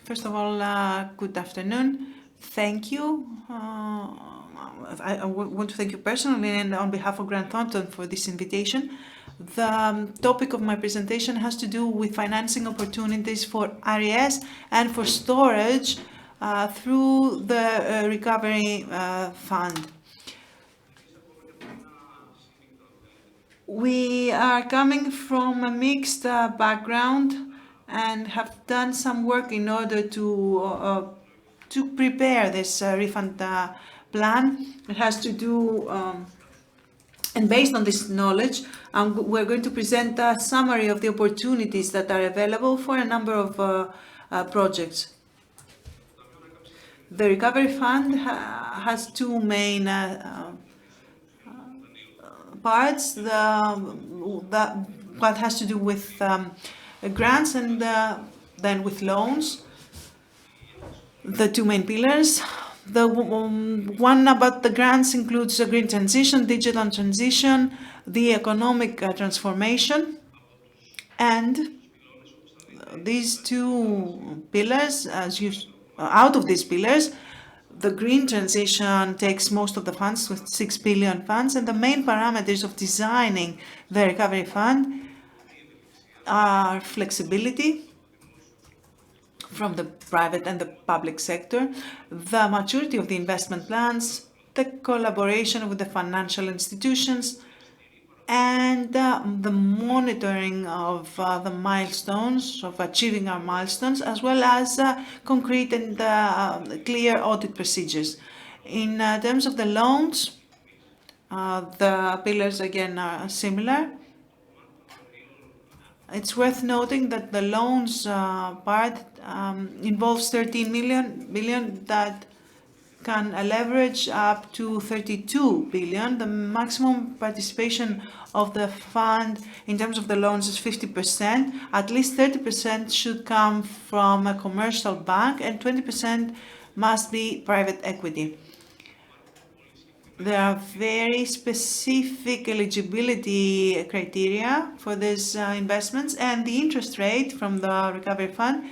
First of all, good afternoon. Thank you. I want to thank you personally and on behalf of Grant Thornton for this invitation. The topic of my presentation has to do with financing opportunities for RES and for storage through the Recovery Fund. We are coming from a mixed background and have done some work in order to prepare this refund plan. It has to do, and based on this knowledge, we're going to present a summary of the opportunities that are available for a number of projects. The Recovery Fund has two main parts, what has to do with grants and then with loans, the two main pillars. The one about the grants includes the green transition, digital transition, the economic transformation, and these two pillars, out of these pillars, the green transition takes most of the funds with 6 billion funds, and the main parameters of designing the recovery fund are flexibility from the private and the public sector, the maturity of the investment plans, the collaboration with the financial institutions, and the monitoring of the milestones, of achieving our milestones, as well as concrete and clear audit procedures. In terms of the loans, the pillars again are similar. It's worth noting that the loans part involves 13 billion that can leverage up to 32 billion. The maximum participation of the fund in terms of the loans is 50%. At least 30% should come from a commercial bank and 20% must be private equity. There are very specific eligibility criteria for these investments, and the interest rate from the Recovery Fund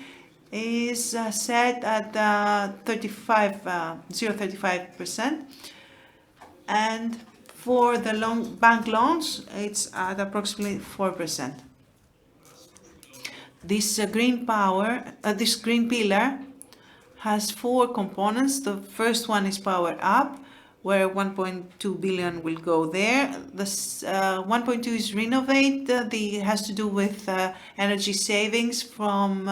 is set at 0.35%, and for the bank loans, it's at approximately 4%. This green pillar has four components. The first one is Power Up, where 1.2 billion will go there. This 1.2 is Renovate. Has to do with energy savings from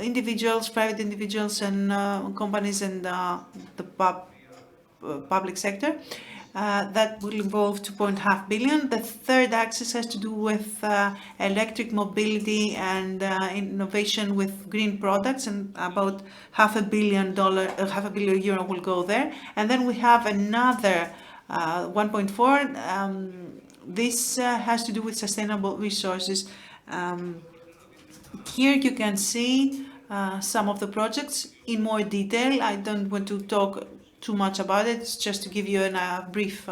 individuals, private individuals, and companies, and the public sector. That will involve 2.5 billion. The third axis has to do with electric mobility and innovation with green products, and about $500 million will go there. And then we have another 1.4. This has to do with sustainable resources. Here you can see some of the projects in more detail. I don't want to talk too much about it. It's just to give you a brief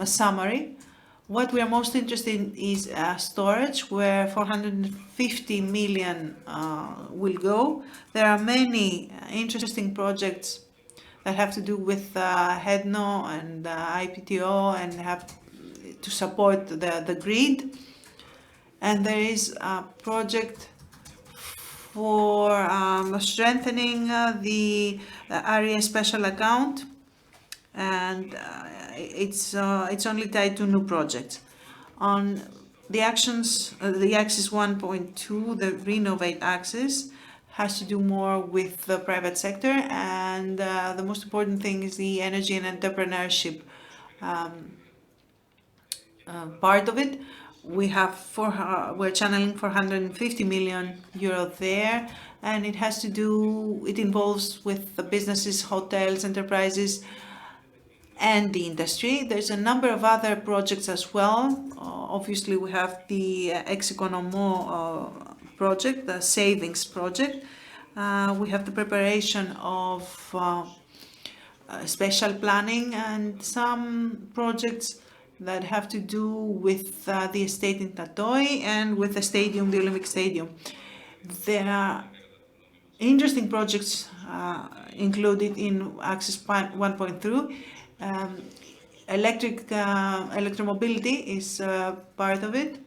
summary. What we are most interested in is storage, where 450 million will go. There are many interesting projects that have to do with HEDNO and IPTO and have to support the grid. And there is a project for strengthening the RES special account, and it's only tied to new projects. On the actions, the axis 1.2, the Renovate axis, has to do more with the private sector, and the most important thing is the energy and entrepreneurship part of it. We're channeling 450 million euro there, and it involves with the businesses, hotels, enterprises, and the industry. There's a number of other projects as well. Obviously, we have the Execonomo project, the savings project. We have the preparation of special planning and some projects that have to do with the estate in Tatoi and with the stadium, the Olympic Stadium. There are Interesting projects included in Access 1.3. Electromobility is part of it.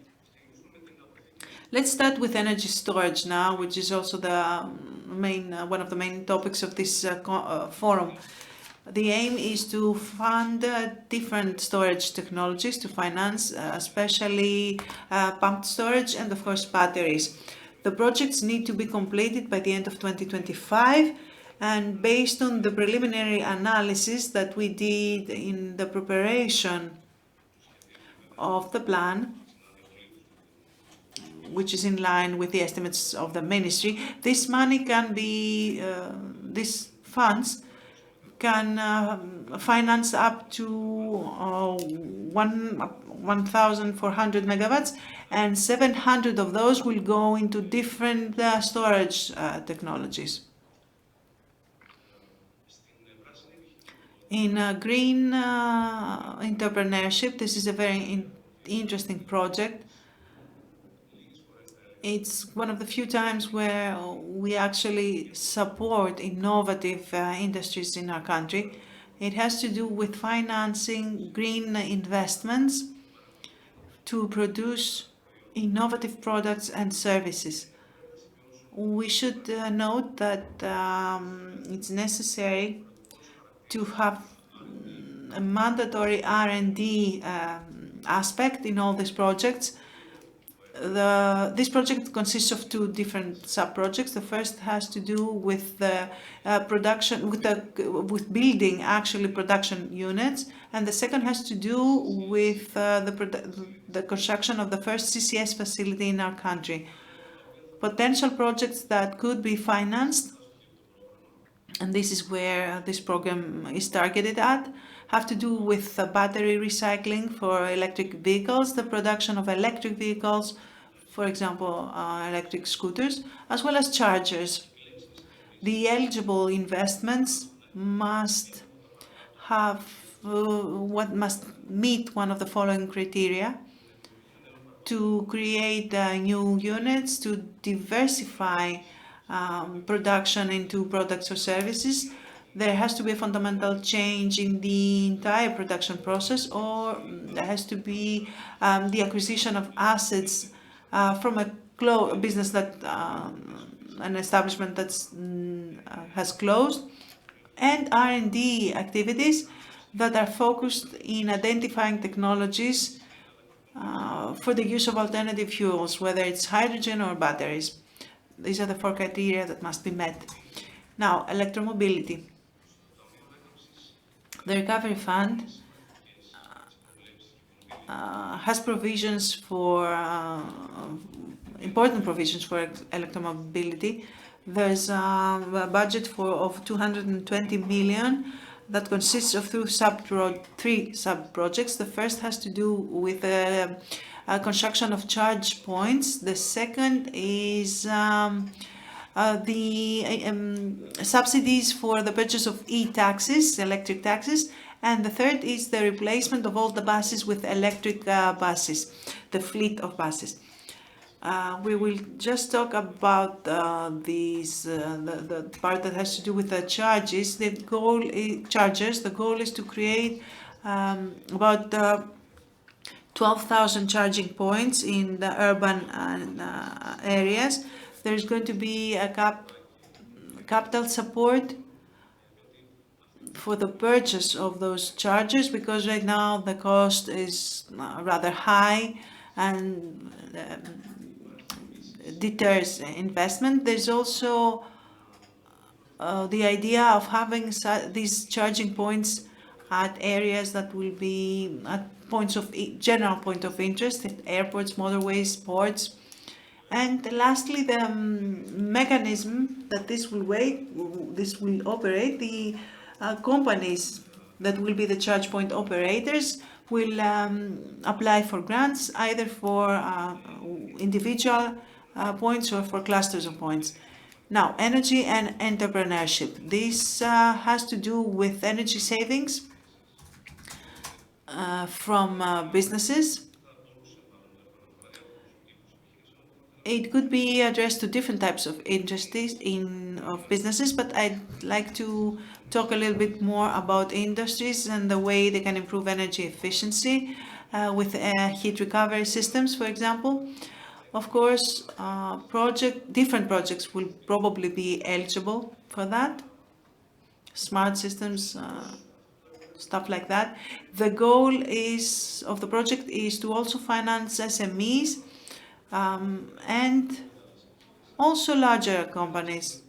Let's start with energy storage now, which is also the main one of the main topics of this forum. The aim is to fund different storage technologies to finance, especially pumped storage and, of course, batteries. The projects need to be completed by the end of 2025, and based on the preliminary analysis that we did in the preparation of the plan, which is in line with the estimates of the ministry, this money can be, these funds can finance up to 1,400 megawatts, and 700 of those will go into different storage technologies. In green entrepreneurship, this is a very interesting project. It's one of the few times where we actually support innovative industries in our country. It has to do with financing green investments to produce innovative products and services. We should note that it's necessary to have a mandatory R&D aspect in all these projects. This project consists of two different sub-projects. The first has to do with the production, with building actually production units, and the second has to do with the construction of the first CCS facility in our country. Potential projects that could be financed, and this is where this program is targeted at, have to do with battery recycling for electric vehicles, the production of electric vehicles, for example, electric scooters, as well as chargers. The eligible investments must must meet one of the following criteria: to create new units, to diversify production into products or services. There has to be a fundamental change in the entire production process, or there has to be the acquisition of assets from a business that, an establishment that has closed, and R&D activities that are focused in identifying technologies for the use of alternative fuels, whether it's hydrogen or batteries. These are the four criteria that must be met. Now, electromobility. The Recovery Fund has provisions for, important provisions for electromobility. There's a budget of 220 million that consists of three sub-projects. The first has to do with the construction of charge points. The second is the subsidies for the purchase of e-taxis, electric taxis, and the third is the replacement of all the buses with electric buses, the fleet of buses. We will just talk about the part that has to do with the charges. The goal is to create about 12,000 charging points in the urban areas. There's going to be a capital support for the purchase of those chargers, because right now the cost is rather high and deters investment. There's also the idea of having these charging points at areas that will be at points of general point of interest, at airports, motorways, ports. And lastly, the mechanism that this will operate, the companies that will be the charge point operators will apply for grants, either for individual points or for clusters of points. Now, energy and entrepreneurship. This has to do with energy savings from businesses. it could be addressed to different types of industries of businesses, but I'd like to talk a little bit more about industries and the way they can improve energy efficiency with heat recovery systems, for example. Of course, different projects will probably be eligible for that. Smart systems, stuff like that. The goal of the project is to also finance SMEs and also larger companies.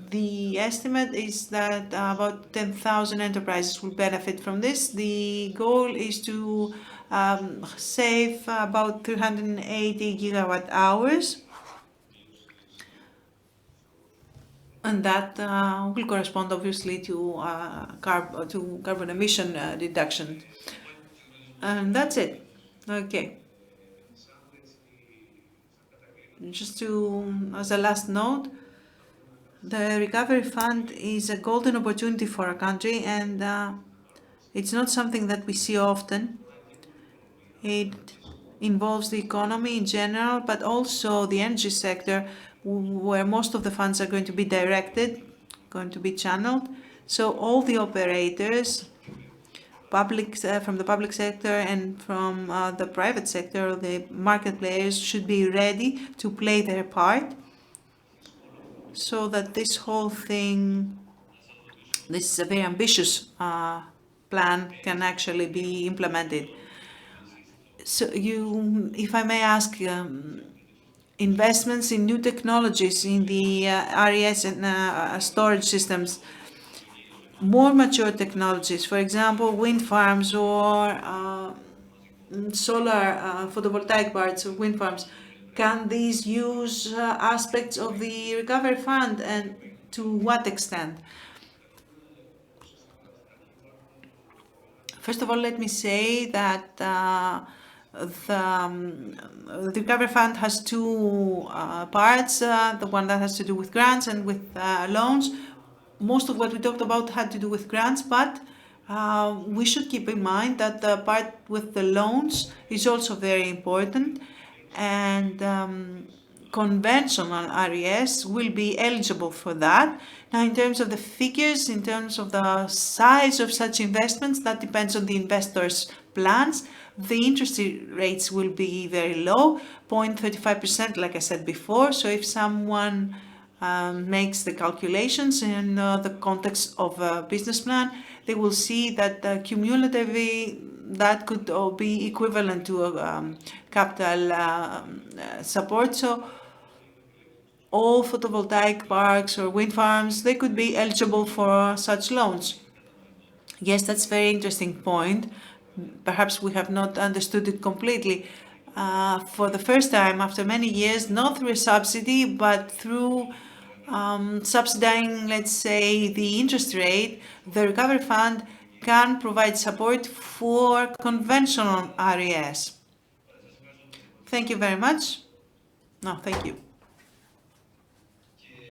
The estimate is that about 10,000 enterprises will benefit from this. The goal is to save about 380 gigawatt hours, and that will correspond obviously to carbon emission reduction. And that's it. Okay. Just as a last note, the Recovery Fund is a golden opportunity for our country, and it's not something that we see often. It involves the economy in general, but also the energy sector, where most of the funds are going to be directed, going to be channeled. So all the operators, from the public sector and from the private sector, the market players, should be ready to play their part, so that this whole thing, this is a very ambitious plan, can actually be implemented. So if I may ask, investments in new technologies in the RES and storage systems, more mature technologies, for example, wind farms or solar photovoltaic parts of wind farms, can these use aspects of the Recovery Fund, and to what extent? First of all, let me say that the Recovery Fund has two parts, the one that has to do with grants and with loans. Most of what we talked about had to do with grants, but we should keep in mind that the part with the loans is also very important, and conventional RES will be eligible for that. Now, in terms of the figures, in terms of the size of such investments, that depends on the investor's plans. The interest rates will be very low, 0.35%, like I said before. So if someone makes the calculations in the context of a business plan, they will see that cumulatively that could be equivalent to a capital support. So all photovoltaic parks or wind farms, they could be eligible for such loans. Yes, that's a very interesting point. Perhaps we have not understood it completely. For the first time, after many years, not through a subsidy, but through subsidizing, let's say, the interest rate, the Recovery Fund can provide support for conventional RES. Thank you very much. No, thank you.